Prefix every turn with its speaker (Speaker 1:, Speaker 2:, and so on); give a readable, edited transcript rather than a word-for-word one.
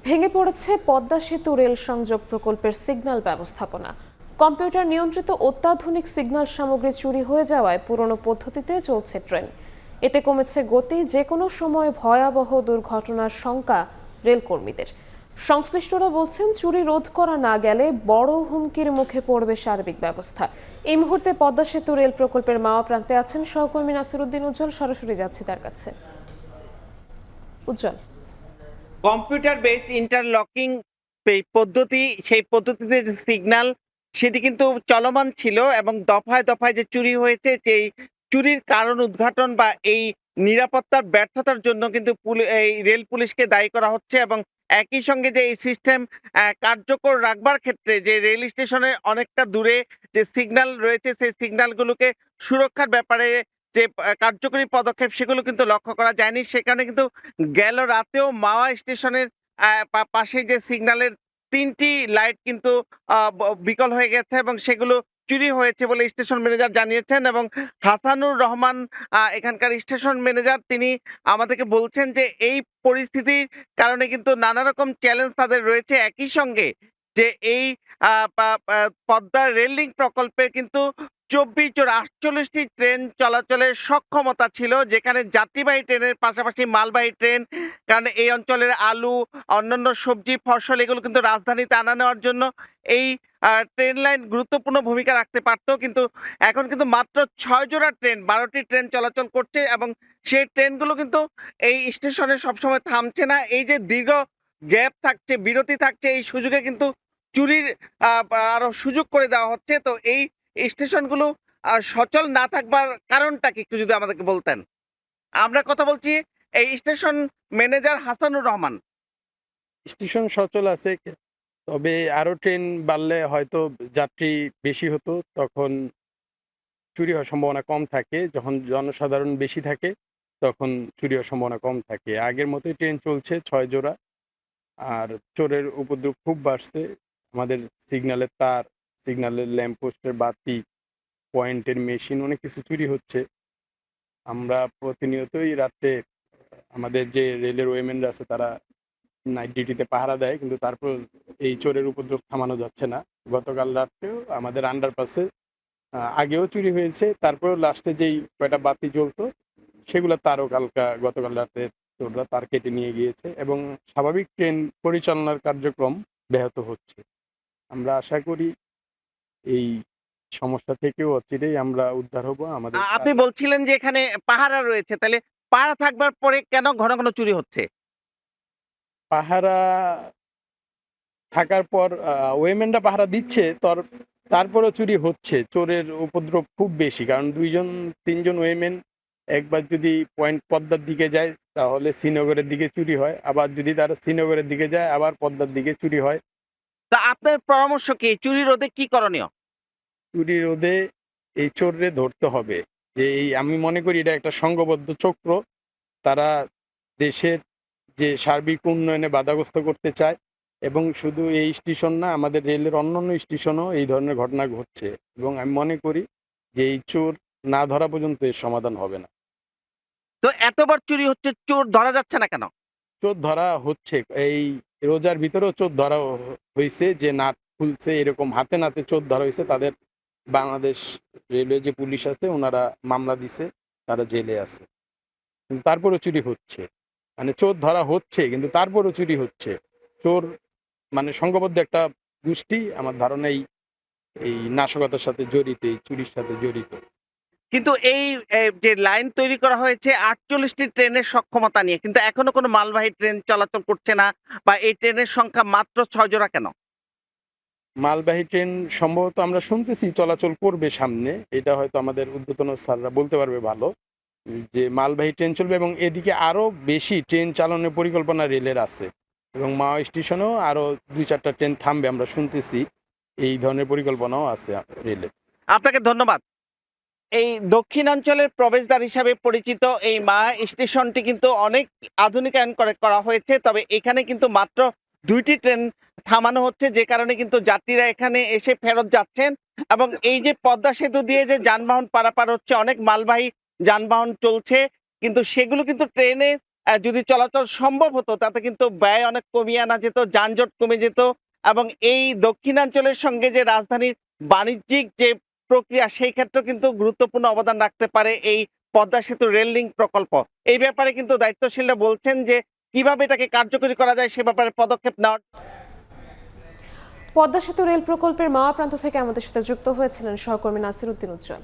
Speaker 1: ভেঙে পড়েছে পদ্মা সেতু রেল সংযোগ প্রকল্পের সিগন্যাল ব্যবস্থাপনা। কম্পিউটার নিয়ন্ত্রিত অত্যাধুনিক সিগন্যাল সামগ্রী চুরি হয়ে যাওয়ায় পুরনো পদ্ধতিতে চলছে ট্রেন। এতে কমেছে গতি, যে কোনো সময় ভয়াবহ দুর্ঘটনার শঙ্কা রেলকর্মীদের। সংশ্লিষ্টরা বলছেন, চুরি রোধ করা না গেলে বড় হুমকির মুখে পড়বে সার্বিক ব্যবস্থা। এই মুহূর্তে পদ্মা সেতু রেল প্রকল্পের মাওয়া প্রান্তে আছেন সহকর্মী নাসিরউদ্দিন উজ্জ্বল। সরাসরি যাচ্ছি তার কাছে। উজ্জ্বল,
Speaker 2: কম্পিউটার বেসড ইন্টারলকিং পদ্ধতি, সেই পদ্ধতিতে যে সিগন্যাল সেটি কিন্তু চলমান ছিল এবং দফায় দফায় যে চুরি হয়েছে, সেই চুরির কারণ উদ্ঘাটন বা এই নিরাপত্তার ব্যর্থতার জন্য কিন্তু এই রেল পুলিশকে দায়ী করা হচ্ছে। এবং একই সঙ্গে যে এই সিস্টেম কার্যকর রাখবার ক্ষেত্রে যে রেল স্টেশনের অনেকটা দূরে যে সিগন্যাল রয়েছে, সেই সিগন্যালগুলোকে সুরক্ষার ব্যাপারে যে কার্যকরী পদক্ষেপ সেগুলো কিন্তু লক্ষ্য করা যায়নি। সেখানে কিন্তু গেল রাতেও মাওয়া স্টেশনের পাশে যে সিগন্যালের ৩টি লাইট কিন্তু বিকল হয়ে গেছে এবং সেগুলো চুরি হয়েছে বলে স্টেশন ম্যানেজার জানিয়েছেন। এবং হাসানুর রহমান, এখানকার স্টেশন ম্যানেজার, তিনি আমাদেরকে বলছেন যে এই পরিস্থিতির কারণে কিন্তু নানা রকম চ্যালেঞ্জ তাদের রয়েছে। একই সঙ্গে যে এই পদ্মা রেল লিঙ্ক প্রকল্পে কিন্তু ২৪-৪৮টি ট্রেন চলাচলের সক্ষমতা ছিল, যেখানে যাত্রীবাহী ট্রেনের পাশাপাশি মালবাহী ট্রেন, কারণ এই অঞ্চলের আলু, অন্যান্য সবজি, ফসল এগুলো কিন্তু রাজধানীতে আনা নেওয়ার জন্য এই ট্রেন লাইন গুরুত্বপূর্ণ ভূমিকা রাখতে পারত। কিন্তু এখন কিন্তু মাত্র ৬ জোড়া ট্রেন, ১২টি ট্রেন চলাচল করছে এবং সেই ট্রেনগুলো কিন্তু এই স্টেশনে সবসময় থামছে না। এই যে দীর্ঘ গ্যাপ থাকছে, বিরতি থাকছে, এই সুযোগে কিন্তু চুরির আরো সুযোগ করে দেওয়া হচ্ছে। তো এই স্টেশনগুলো সচল না থাকবার কারণটা কি একটু যদি আমাদেরকে বলতেন। আমরা কথা বলছি এই station manager Hasanur Rahman.
Speaker 3: Station সচল আছে, তবে আরো ট্রেন বাড়লে হয়তো যাত্রী বেশি হতো, তখন চুরি হওয়ার সম্ভাবনা কম থাকে। যখন জনসাধারণ বেশি থাকে তখন চুরি হওয়ার সম্ভাবনা কম থাকে। আগের মতোই ট্রেন চলছে ৬ জোড়া। আর চোরের উপদ্রব খুব বাড়ছে। আমাদের সিগন্যালের তার, সিগন্যালের ল্যাম্পপোস্টের বাতি, পয়েন্টের মেশিন, অনেক কিছু চুরি হচ্ছে। আমরা প্রতিনিয়তই রাত্রে আমাদের যে রেলের ওয়েমেনরা আছে তারা নাইট ডিউটিতে পাহারা দেয়, কিন্তু তারপর এই চোরের উপদ্রব থামানো যাচ্ছে না। গতকাল রাত্রেও আমাদের আন্ডারপাসে আগেও চুরি হয়েছে, তারপর লাস্টে যেই কয়টা বাতি জ্বলতো সেগুলো তারও গতকাল রাতে চোররা তার কেটে নিয়ে গিয়েছে এবং স্বাভাবিক ট্রেন পরিচালনার কার্যক্রম ব্যাহত হচ্ছে। আমরা আশা করি এই সমস্যা থেকেও অচিরেই আমরা উদ্ধার হব। আমাদের
Speaker 2: আপনি বলছিলেন যে এখানে পাহারা রয়েছে, তাহলে পাহারা থাকবার পরে কেন ঘন ঘন চুরি হচ্ছে?
Speaker 3: পাহারা থাকার পর ওয়েমেনরা পাহারা দিচ্ছে, তারপরও চুরি হচ্ছে। চোরের উপদ্রব খুব বেশি, কারণ ২-৩জন ওয়েমেন একবার যদি পয়েন্ট পদ্মার দিকে যায় তাহলে শ্রীনগরের দিকে চুরি হয়, আবার যদি তারা শ্রীনগরের দিকে যায় আবার পদ্মার দিকে চুরি হয়।
Speaker 2: তা আপনার পরামর্শ কি, চুরি রোধে কি করণীয়?
Speaker 3: চুরি রোধে এই চোররে ধরতে হবে। যে এই আমি মনে করি এটা একটা সংঘবদ্ধ চক্র। তারা দেশের যে সার্বিক উন্নয়নে বাধাগ্রস্ত করতে চায় এবং শুধু এই স্টেশন না, আমাদের রেলের অন্যান্য স্টেশনও এই ধরনের ঘটনা ঘটছে এবং আমি মনে করি যে এই চোর না ধরা পর্যন্ত এর সমাধান হবে না।
Speaker 2: তো এতবার চুরি হচ্ছে, চোর ধরা যাচ্ছে না কেন?
Speaker 3: চোর ধরা হচ্ছে, এই রোজার ভিতরেও চোর ধরা হয়েছে, যে নাট খুলছে এরকম হাতে নাতে চোর ধরা হয়েছে। তাদের বাংলাদেশ রেলওয়ে যে পুলিশ আছে ওনারা মামলা দিছে, তারা জেলে আছে, কিন্তু তারপরেও চুরি হচ্ছে। মানে চোর ধরা হচ্ছে কিন্তু তারপরেও চুরি হচ্ছে। চোর মানে সংঘবদ্ধ একটা গোষ্ঠী, আমার ধারণা এই নাশকতার সাথে জড়িত, এই চুরির সাথে জড়িত।
Speaker 2: কিন্তু এই যে লাইন তৈরি করা হয়েছে ৪৮টি ট্রেনের সক্ষমতা নিয়ে, কিন্তু এখনো কোনো মালবাহী ট্রেন চলাচল করছে না, বা এই ট্রেনের সংখ্যা মাত্র ৬ জোড়া কেন?
Speaker 3: মালবাহী ট্রেন সম্ভবত আমরা শুনতেছি চলাচল করবে সামনে, এটা হয়তো আমাদের ঊর্ধ্বতন স্যাররা বলতে পারবে ভালো, যে মালবাহী ট্রেন চলবে এবং এদিকে আরো বেশি ট্রেন চালানোর পরিকল্পনা রেলের আছে এবং মাওয়া স্টেশনেও আরো ২-৪টা ট্রেন থামবে আমরা শুনতেছি। এই ধরনের পরিকল্পনাও আছে রেলের।
Speaker 2: আপনাকে ধন্যবাদ। এই দক্ষিণাঞ্চলের প্রবেশদ্বার হিসাবে পরিচিত এই মায়া স্টেশনটি কিন্তু অনেক আধুনিকায়ন করা হয়েছে, তবে এখানে কিন্তু মাত্র ২টি ট্রেন থামানো হচ্ছে, যে কারণে কিন্তু যাত্রীরা এখানে এসে ফেরত যাচ্ছেন। এবং এই যে পদ্মা সেতু দিয়ে যে যানবাহন পারাপার হচ্ছে, অনেক মালবাহী যানবাহন চলছে, কিন্তু সেগুলো কিন্তু ট্রেনে যদি চলাচল সম্ভব হতো তাতে কিন্তু ব্যয় অনেক কমিয়ে আনা যেত, যানজট কমে যেত এবং এই দক্ষিণাঞ্চলের সঙ্গে যে রাজধানীর বাণিজ্যিক যে প্রক্রিয়া সেই ক্ষেত্রে কিন্তু গুরুত্বপূর্ণ অবদান রাখতে পারে এই পদ্মা সেতু রেল লিঙ্ক প্রকল্প। এই ব্যাপারে কিন্তু দায়িত্বশীলরা বলছেন যে কিভাবে এটাকে কার্যকরী করা যায় সে ব্যাপারে পদক্ষেপ নেওয়ার।
Speaker 1: পদ্মা সেতু রেল প্রকল্পের মাওয়া প্রান্ত থেকে আমাদের সাথে যুক্ত হয়েছিলেন সহকর্মী নাসির উদ্দিন উজ্জ্বল।